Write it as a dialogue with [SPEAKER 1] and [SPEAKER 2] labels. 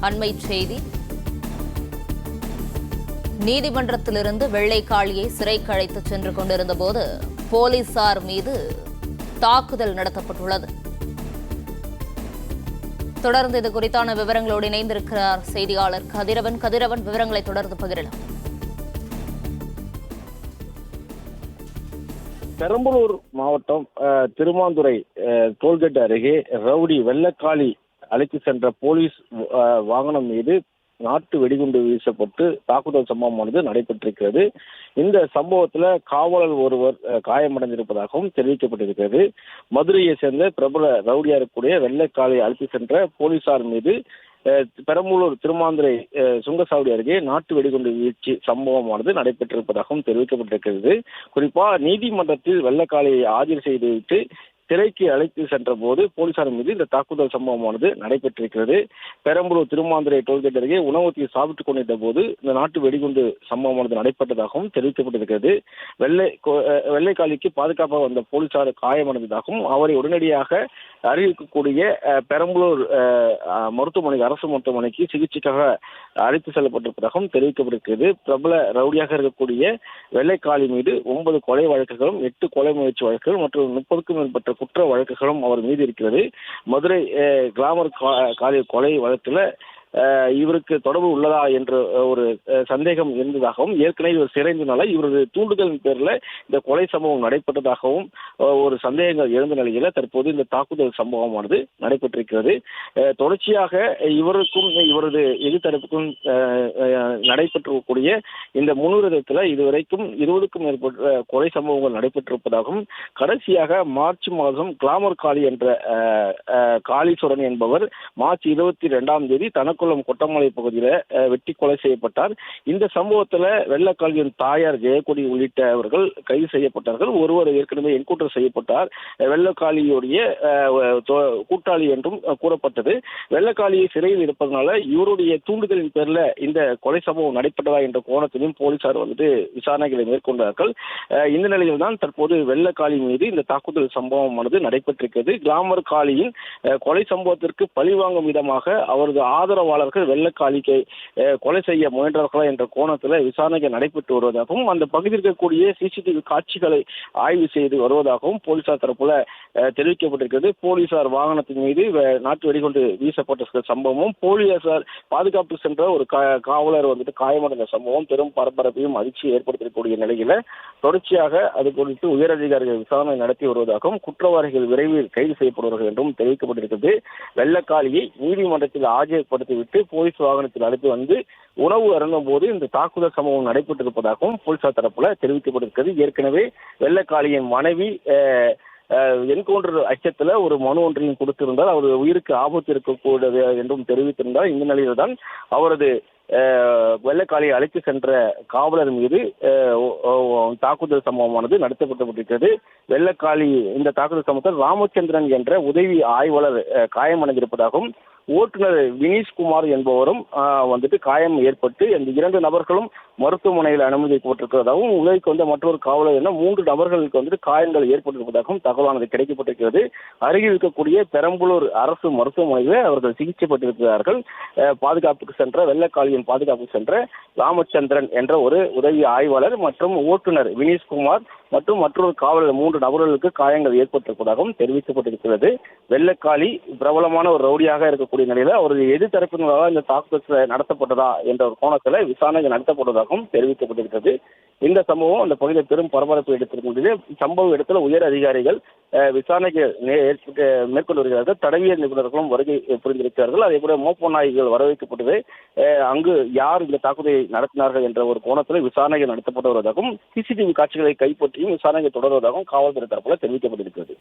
[SPEAKER 1] அண்மை செய்தி. நீதிமன்றத்திலிருந்து வெள்ளைக்காளியை சிறைக்கு அழைத்துச் சென்று கொண்டிருந்த போது போலீசார் மீது தாக்குதல் நடத்தப்பட்டுள்ளது. தொடர்ந்து இது குறித்தான விவரங்களோடு இணைந்திருக்கிறார் செய்தியாளர் கதிரவன். கதிரவன், விவரங்களை தொடர்ந்து பகிரலாம்.
[SPEAKER 2] பெரம்பலூர் மாவட்டம் திருமாந்துறை டோல்கேட் அருகே ரவுடி வெள்ளக்காளி அழைத்து சென்ற போலீஸ் வாகனம் மீது நாட்டு வெடிகுண்டு வீசப்பட்டு தாக்குதல் சம்பவமானது நடைபெற்றிருக்கிறது. இந்த சம்பவத்தில் காவலர் ஒருவர் காயமடைந்திருப்பதாகவும் தெரிவிக்கப்பட்டிருக்கிறது. மதுரையை சேர்ந்த பிரபல ரவுடியா இருக்கக்கூடிய வெள்ளைக்காளி அழைத்து சென்ற போலீசார் மீது பெரம்பலூர் திருமாந்துறை சுங்கசாவடி அருகே நாட்டு வெடிகுண்டு வீழ்ச்சி சம்பவமானது நடைபெற்றிருப்பதாகவும் தெரிவிக்கப்பட்டிருக்கிறது. குறிப்பா நீதிமன்றத்தில் வெள்ளைக்காளியை ஆஜர் செய்துவிட்டு சிறைக்கு அழைத்து சென்ற போது போலீசார் மீது இந்த தாக்குதல் சம்பவமானது நடைபெற்றிருக்கிறது. பெரம்பலூர் திருமாந்துறை டோல்கேட் அருகே உணவகத்தை சாப்பிட்டுக் கொண்டிருந்த போது இந்த நாட்டு வெடிகுண்டு சம்பவமானது நடைபெற்றதாகவும் தெரிவிக்கப்பட்டிருக்கிறது. வெள்ளைக்காளிக்கு பாதுகாப்பாக வந்த போலீசார் காயமடைந்ததாகவும் அவரை உடனடியாக அறிவிக்கக்கூடிய பெரம்பலூர் மருத்துவமனைக்கு அரசு மருத்துவமனைக்கு சிகிச்சைக்காக அழைத்து செல்லப்பட்டிருப்பதாகவும் தெரிவிக்கப்பட்டிருக்கிறது. பிரபல ரவுடியாக இருக்கக்கூடிய வெள்ளைக்காளி மீது 9 கொலை வழக்குகளும் 8 கொலை முயற்சி வழக்குகள் மற்றும் 30க்கும் மேற்பட்ட குற்ற வழக்குகளும் அவர் மீது இருக்கிறது. மதுரை கிளாமர் காலி கொலை வழக்கில் இவருக்கு தொடர்பு உள்ளதா என்ற ஒரு சந்தேகம் இருந்ததாகவும் ஏற்கனவே இவர் சிறைந்தனால இவரது தூண்டுதலின் பேரில் இந்த கொலை சம்பவம் நடைபெற்றதாகவும் ஒரு சந்தேகங்கள் எழுந்த நிலையில தற்போது இந்த தாக்குதல் சம்பவமானது நடைபெற்றிருக்கிறது. தொடர்ச்சியாக இவருக்கும் இவரது எதிர்த்தரப்புக்கும் நடைபெற்றக்கூடிய இந்த முன்னுரிதத்தில் இதுவரைக்கும் 20க்கும் மேற்பட்ட கொலை சம்பவங்கள் நடைபெற்றிருப்பதாகவும் கடைசியாக மார்ச் மாதம் கிளாமர் காளி என்ற காளீஸ்வரன் என்பவர் மார்ச் 22ஆம் தேதி தனக்குளம் கொட்டமலை பகுதியில் வெட்டி கொலை செய்யப்பட்டார். இந்த சம்பவத்தில் வெள்ளக்காளியின் தாயார் ஜெயக்கொடி உள்ளிட்டவர்கள் கைது செய்யப்பட்டார்கள். ஒருவர் ஏற்கனவே என்கவுண்டர் செய்யப்பட்டார். வெள்ளக்காளியுடைய கூட்டாளி என்றும் கூறப்பட்டது. வெள்ளக்காளியை சிறையில் இருப்பதனால இவருடைய தூண்டுதலின் பேரில் இந்த கொலை சம்பவம் நடைபெற்றதா என்ற கோணத்திலும் போலீசார் விசாரணைகளை மேற்கொண்டார்கள். இந்த நிலையில் தான் தற்போது வெள்ளக்காளி மீது இந்த தாக்குதல் சம்பவமானது நடைபெற்றிருக்கிறது. கிளாமர் காளியின் கொலை சம்பவத்திற்கு பழிவாங்கும் விதமாக அவரது ஆதரவாளர்கள் வெள்ளக்காளிக்கு கொலை செய்ய முயன்றார்களா என்ற கோணத்தில் விசாரணைகள் நடைபெற்று வருவதாகவும் அந்த பகுதியில் இருக்கக்கூடிய சிசிடிவி காட்சிகளை ஆய்வு செய்து வருவதாகவும் போலீசார் தரப்புல தெரிவிக்கப்பட்டிருக்கிறது. போலீசார் வாகனத்தின் மீது நாட்டு வெடிகுண்டு வீசப்பட்ட சம்பவமும் போலீசார் பாதுகாப்பு சென்ற ஒரு காவலர் காயமடைந்த சம்பவம் பெரும் பரபரப்பையும் அதிர்ச்சியை ஏற்படுத்தக்கூடிய நிலையில தொடர்ச்சியாக அது குறித்து உயரதிகாரிகள் விசாரணை நடத்தி வருவதாகவும் குற்றவாளிகள் விரைவில் கைது செய்யப்படுவார்கள் என்றும் தெரிவிக்கப்பட்டிருக்கிறது. வெள்ளக்காளியை நீதிமன்றத்தில் ஆஜர்படுத்திவிட்டு போலீஸ் வாகனத்தில் அழைத்து வந்து உணவு அருந்தும் போது இந்த தாக்குதல் சம்பவம் நடைபெற்றிருப்பதாகவும் போலீசார் தரப்புல தெரிவிக்கப்பட்டிருக்கிறது. ஏற்கனவே வெள்ளக்காளியின் மனைவி என்கவுண்டர் அச்சத்தில் ஒரு மனு ஒன்றையும் கொடுத்திருந்தால் அவர் உயிருக்கு ஆபத்து இருக்கக்கூடாது என்றும் தெரிவித்திருந்தால் இந்த நிலையில் தான் அவரது வெள்ளக்காளியை அழைத்து சென்ற காவலர் மீது தாக்குதல் சம்பவமானது நடத்தப்பட்டிருக்கிறது. வெள்ளக்காளி இந்த தாக்குதல் சம்பவத்தில் ராமச்சந்திரன் என்ற உதவி ஆய்வாளர் காயமடைந்திருப்பதாகவும் ஓட்டுநர் வினீஷ்குமார் என்பவரும் காயம் ஏற்பட்டு அந்த 2 நபர்களும் மருத்துவமனையில் அனுமதிக்கப்பட்டிருக்கிறதாகவும் உதவிக்கு வந்த மற்றொரு காவலர் என 3 நபர்களுக்கு காயங்கள் ஏற்பட்டிருப்பதாகவும் தகவலானது கிடைக்கப்பட்டிருக்கிறது. அருகில் இருக்கக்கூடிய பெரம்பலூர் அரசு மருத்துவமனையில் அவர்கள் சிகிச்சை பெற்றிருக்கிறார்கள். பாதுகாப்புக்கு சென்ற வெள்ளக்காளியின் பாதுகாப்புக்கு சென்ற ராமச்சந்திரன் என்ற ஒரு உதவி ஆய்வாளர் மற்றும் ஓட்டுநர் வினீஷ்குமார் மற்றும் மற்றொரு காவலர் 3 நபர்களுக்கு காயங்கள் ஏற்பட்டிருப்பதாகவும் தெரிவிக்கப்பட்டிருக்கிறது. வெள்ளக்காளி பிரபலமான ஒரு ரவுடியாக இருக்கக்கூடிய நிலையில அவரது எதிர்த்தரப்பினரால் இந்த தாக்குதல் நடத்தப்பட்டதா என்ற ஒரு கோணத்தில் விசாரணைகள் நடத்தப்படுவதாகவும் தெரிவிக்கப்பட்டிருக்கிறது. இந்த சம்பவம் அந்த பகுதியில் பெரும் பரபரப்பு எடுத்திருக்கின்றது. சம்பவ இடத்துல உயர் அதிகாரிகள் விசாரணைக்கு மேற்கொண்டு வருகிறார்கள். தடவியல் நிபுணர்களும் வருகை புரிந்திருக்கிறார்கள். அதே போல மோப்ப நாய்கள் வரவேற்கப்பட்டது. அங்கு யார் இந்த தாக்குதலை நடத்தினார்கள் என்ற ஒரு கோணத்தில் விசாரணைகள் நடத்தப்பட்டு வருவதாகவும் சிசிடிவி காட்சிகளை கைப்பற்றியும் விசாரணைகள் தொடர்வதாகவும் காவல்துறை தரப்புல தெரிவிக்கப்பட்டிருக்கிறது.